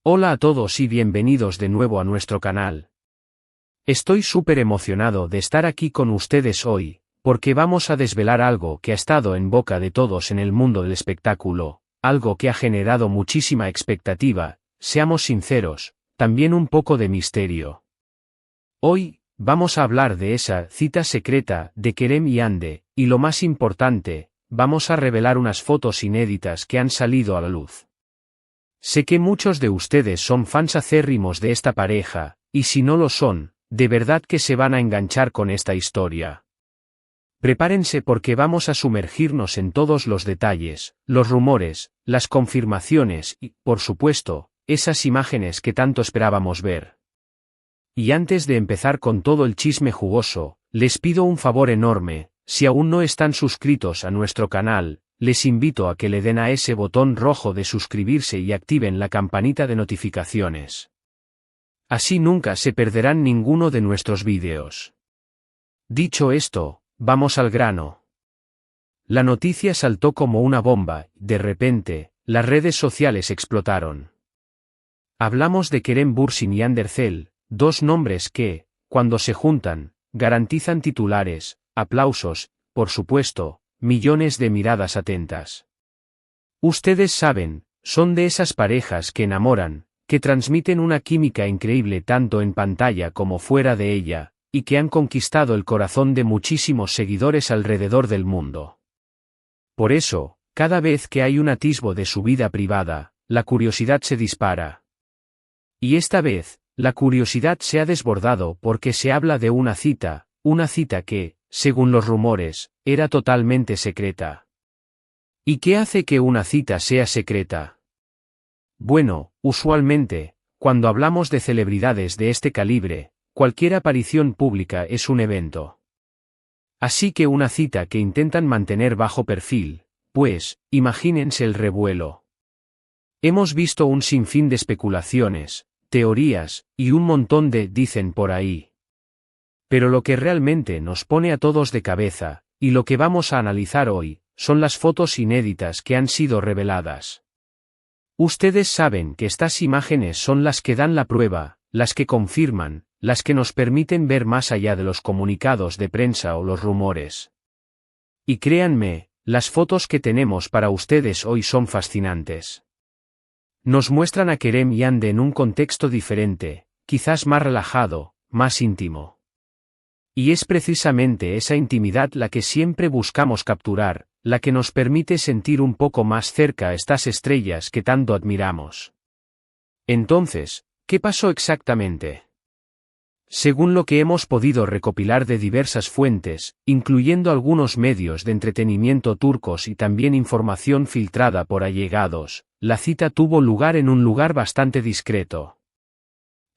Hola a todos y bienvenidos de nuevo a nuestro canal. Estoy súper emocionado de estar aquí con ustedes hoy, porque vamos a desvelar algo que ha estado en boca de todos en el mundo del espectáculo, algo que ha generado muchísima expectativa, seamos sinceros, también un poco de misterio. Hoy, vamos a hablar de esa cita secreta de Kerem y Hande, y lo más importante, vamos a revelar unas fotos inéditas que han salido a la luz. Sé que muchos de ustedes son fans acérrimos de esta pareja, y si no lo son, de verdad que se van a enganchar con esta historia. Prepárense porque vamos a sumergirnos en todos los detalles, los rumores, las confirmaciones y, por supuesto, esas imágenes que tanto esperábamos ver. Y antes de empezar con todo el chisme jugoso, les pido un favor enorme, si aún no están suscritos a nuestro canal, les invito a que le den a ese botón rojo de suscribirse y activen la campanita de notificaciones. Así nunca se perderán ninguno de nuestros vídeos. Dicho esto, vamos al grano. La noticia saltó como una bomba, de repente, las redes sociales explotaron. Hablamos de Kerem Bürsin y Hande Erçel, dos nombres que, cuando se juntan, garantizan titulares, aplausos, por supuesto, millones de miradas atentas. Ustedes saben, son de esas parejas que enamoran, que transmiten una química increíble tanto en pantalla como fuera de ella, y que han conquistado el corazón de muchísimos seguidores alrededor del mundo. Por eso, cada vez que hay un atisbo de su vida privada, la curiosidad se dispara. Y esta vez, la curiosidad se ha desbordado porque se habla de una cita que, según los rumores, era totalmente secreta. ¿Y qué hace que una cita sea secreta? Bueno, usualmente, cuando hablamos de celebridades de este calibre, cualquier aparición pública es un evento. Así que una cita que intentan mantener bajo perfil, pues, imagínense el revuelo. Hemos visto un sinfín de especulaciones, teorías, y un montón de dicen por ahí. Pero lo que realmente nos pone a todos de cabeza, y lo que vamos a analizar hoy, son las fotos inéditas que han sido reveladas. Ustedes saben que estas imágenes son las que dan la prueba, las que confirman, las que nos permiten ver más allá de los comunicados de prensa o los rumores. Y créanme, las fotos que tenemos para ustedes hoy son fascinantes. Nos muestran a Kerem y Hande en un contexto diferente, quizás más relajado, más íntimo. Y es precisamente esa intimidad la que siempre buscamos capturar, la que nos permite sentir un poco más cerca a estas estrellas que tanto admiramos. Entonces, ¿qué pasó exactamente? Según lo que hemos podido recopilar de diversas fuentes, incluyendo algunos medios de entretenimiento turcos y también información filtrada por allegados, la cita tuvo lugar en un lugar bastante discreto.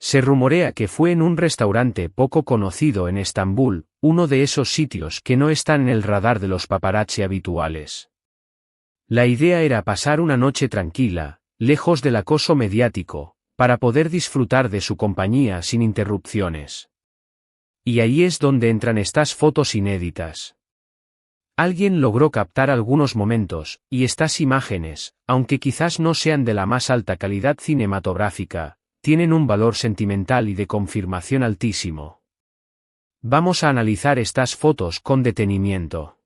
Se rumorea que fue en un restaurante poco conocido en Estambul, uno de esos sitios que no están en el radar de los paparazzi habituales. La idea era pasar una noche tranquila, lejos del acoso mediático, para poder disfrutar de su compañía sin interrupciones. Y ahí es donde entran estas fotos inéditas. Alguien logró captar algunos momentos, y estas imágenes, aunque quizás no sean de la más alta calidad cinematográfica, tienen un valor sentimental y de confirmación altísimo. Vamos a analizar estas fotos con detenimiento.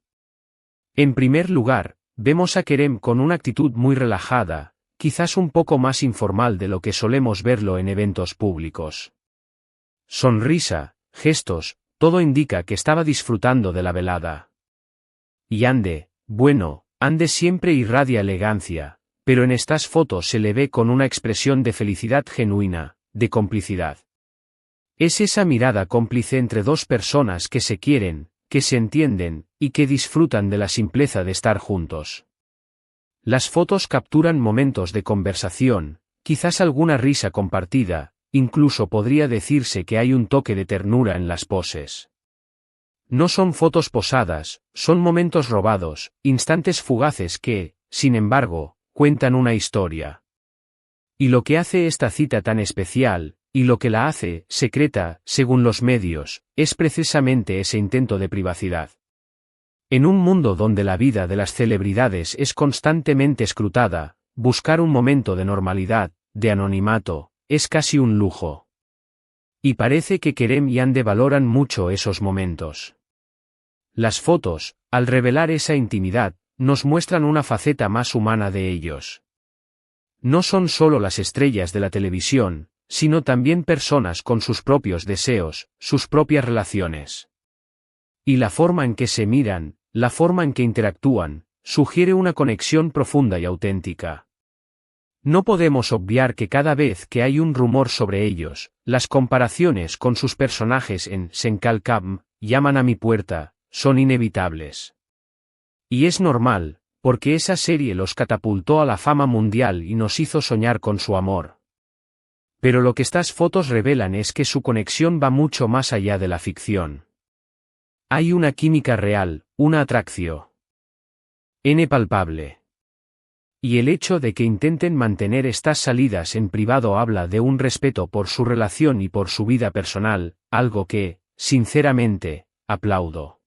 En primer lugar, vemos a Kerem con una actitud muy relajada, quizás un poco más informal de lo que solemos verlo en eventos públicos. Sonrisa, gestos, todo indica que estaba disfrutando de la velada. Y Hande, bueno, Hande siempre irradia elegancia, pero en estas fotos se le ve con una expresión de felicidad genuina, de complicidad. Es esa mirada cómplice entre dos personas que se quieren, que se entienden, y que disfrutan de la simpleza de estar juntos. Las fotos capturan momentos de conversación, quizás alguna risa compartida, incluso podría decirse que hay un toque de ternura en las poses. No son fotos posadas, son momentos robados, instantes fugaces que, sin embargo, cuentan una historia. Y lo que hace esta cita tan especial, y lo que la hace secreta, según los medios, es precisamente ese intento de privacidad. En un mundo donde la vida de las celebridades es constantemente escrutada, buscar un momento de normalidad, de anonimato, es casi un lujo. Y parece que Kerem y Ande valoran mucho esos momentos. Las fotos, al revelar esa intimidad, nos muestran una faceta más humana de ellos. No son solo las estrellas de la televisión, sino también personas con sus propios deseos, sus propias relaciones. Y la forma en que se miran, la forma en que interactúan, sugiere una conexión profunda y auténtica. No podemos obviar que cada vez que hay un rumor sobre ellos, las comparaciones con sus personajes en Senkalkam, Llaman a mi puerta, son inevitables. Y es normal, porque esa serie los catapultó a la fama mundial y nos hizo soñar con su amor. Pero lo que estas fotos revelan es que su conexión va mucho más allá de la ficción. Hay una química real, una atracción palpable. Y el hecho de que intenten mantener estas salidas en privado habla de un respeto por su relación y por su vida personal, algo que, sinceramente, aplaudo.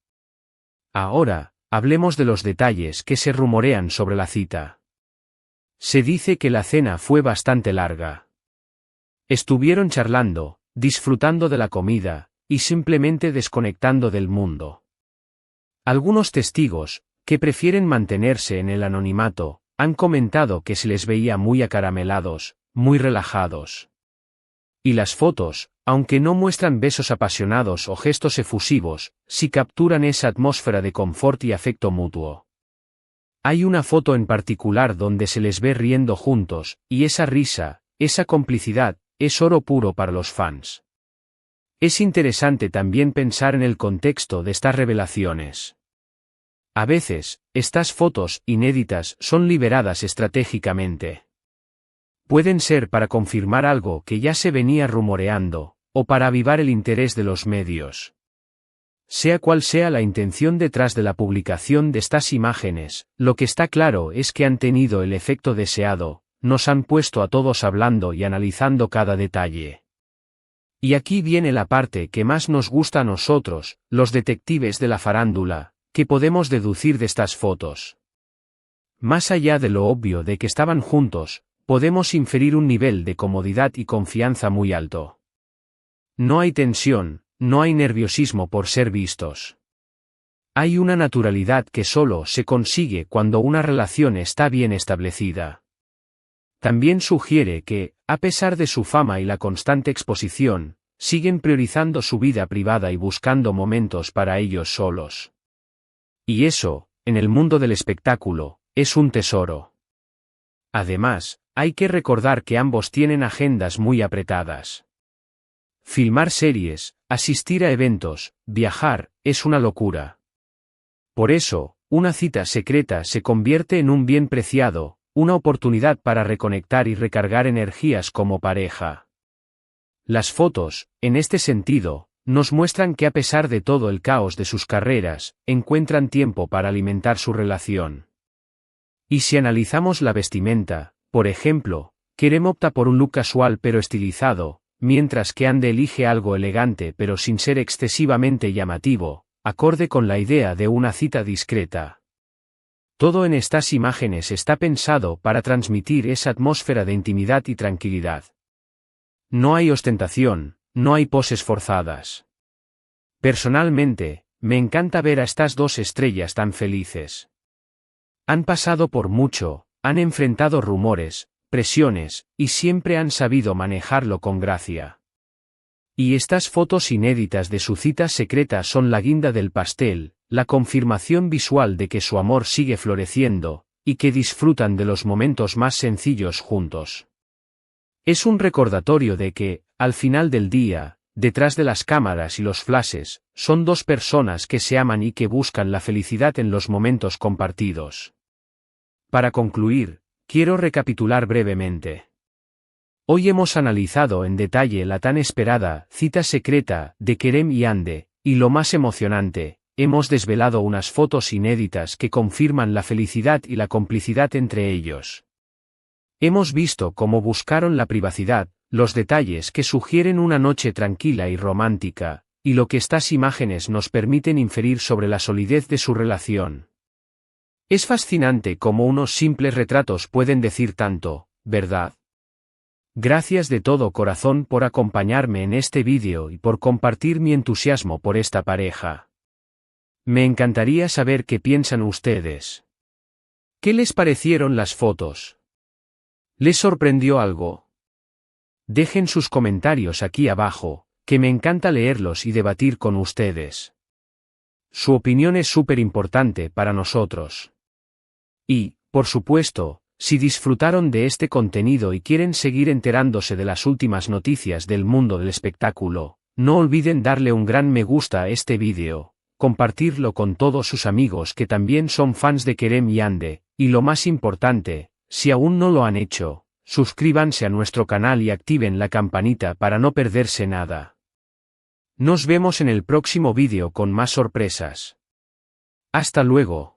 Ahora, hablemos de los detalles que se rumorean sobre la cita. Se dice que la cena fue bastante larga. Estuvieron charlando, disfrutando de la comida, y simplemente desconectando del mundo. Algunos testigos, que prefieren mantenerse en el anonimato, han comentado que se les veía muy acaramelados, muy relajados. Y las fotos, aunque no muestran besos apasionados o gestos efusivos, sí capturan esa atmósfera de confort y afecto mutuo. Hay una foto en particular donde se les ve riendo juntos, y esa risa, esa complicidad, es oro puro para los fans. Es interesante también pensar en el contexto de estas revelaciones. A veces, estas fotos inéditas son liberadas estratégicamente. Pueden ser para confirmar algo que ya se venía rumoreando, o para avivar el interés de los medios. Sea cual sea la intención detrás de la publicación de estas imágenes, lo que está claro es que han tenido el efecto deseado, nos han puesto a todos hablando y analizando cada detalle. Y aquí viene la parte que más nos gusta a nosotros, los detectives de la farándula, que podemos deducir de estas fotos. Más allá de lo obvio de que estaban juntos, podemos inferir un nivel de comodidad y confianza muy alto. No hay tensión, no hay nerviosismo por ser vistos. Hay una naturalidad que solo se consigue cuando una relación está bien establecida. También sugiere que, a pesar de su fama y la constante exposición, siguen priorizando su vida privada y buscando momentos para ellos solos. Y eso, en el mundo del espectáculo, es un tesoro. Además, hay que recordar que ambos tienen agendas muy apretadas. Filmar series, asistir a eventos, viajar, es una locura. Por eso, una cita secreta se convierte en un bien preciado, una oportunidad para reconectar y recargar energías como pareja. Las fotos, en este sentido, nos muestran que a pesar de todo el caos de sus carreras, encuentran tiempo para alimentar su relación. Y si analizamos la vestimenta, por ejemplo, Kerem opta por un look casual pero estilizado, mientras que Ande elige algo elegante pero sin ser excesivamente llamativo, acorde con la idea de una cita discreta. Todo en estas imágenes está pensado para transmitir esa atmósfera de intimidad y tranquilidad. No hay ostentación, no hay poses forzadas. Personalmente, me encanta ver a estas dos estrellas tan felices. Han pasado por mucho, han enfrentado rumores, presiones, y siempre han sabido manejarlo con gracia. Y estas fotos inéditas de su cita secreta son la guinda del pastel, la confirmación visual de que su amor sigue floreciendo, y que disfrutan de los momentos más sencillos juntos. Es un recordatorio de que, al final del día, detrás de las cámaras y los flashes, son dos personas que se aman y que buscan la felicidad en los momentos compartidos. Para concluir, quiero recapitular brevemente. Hoy hemos analizado en detalle la tan esperada cita secreta de Kerem y Ande, y lo más emocionante, hemos desvelado unas fotos inéditas que confirman la felicidad y la complicidad entre ellos. Hemos visto cómo buscaron la privacidad, los detalles que sugieren una noche tranquila y romántica, y lo que estas imágenes nos permiten inferir sobre la solidez de su relación. Es fascinante cómo unos simples retratos pueden decir tanto, ¿verdad? Gracias de todo corazón por acompañarme en este vídeo y por compartir mi entusiasmo por esta pareja. Me encantaría saber qué piensan ustedes. ¿Qué les parecieron las fotos? ¿Les sorprendió algo? Dejen sus comentarios aquí abajo, que me encanta leerlos y debatir con ustedes. Su opinión es súper importante para nosotros. Y, por supuesto, si disfrutaron de este contenido y quieren seguir enterándose de las últimas noticias del mundo del espectáculo, no olviden darle un gran me gusta a este vídeo, compartirlo con todos sus amigos que también son fans de Kerem y Hande, y lo más importante, si aún no lo han hecho, suscríbanse a nuestro canal y activen la campanita para no perderse nada. Nos vemos en el próximo vídeo con más sorpresas. Hasta luego.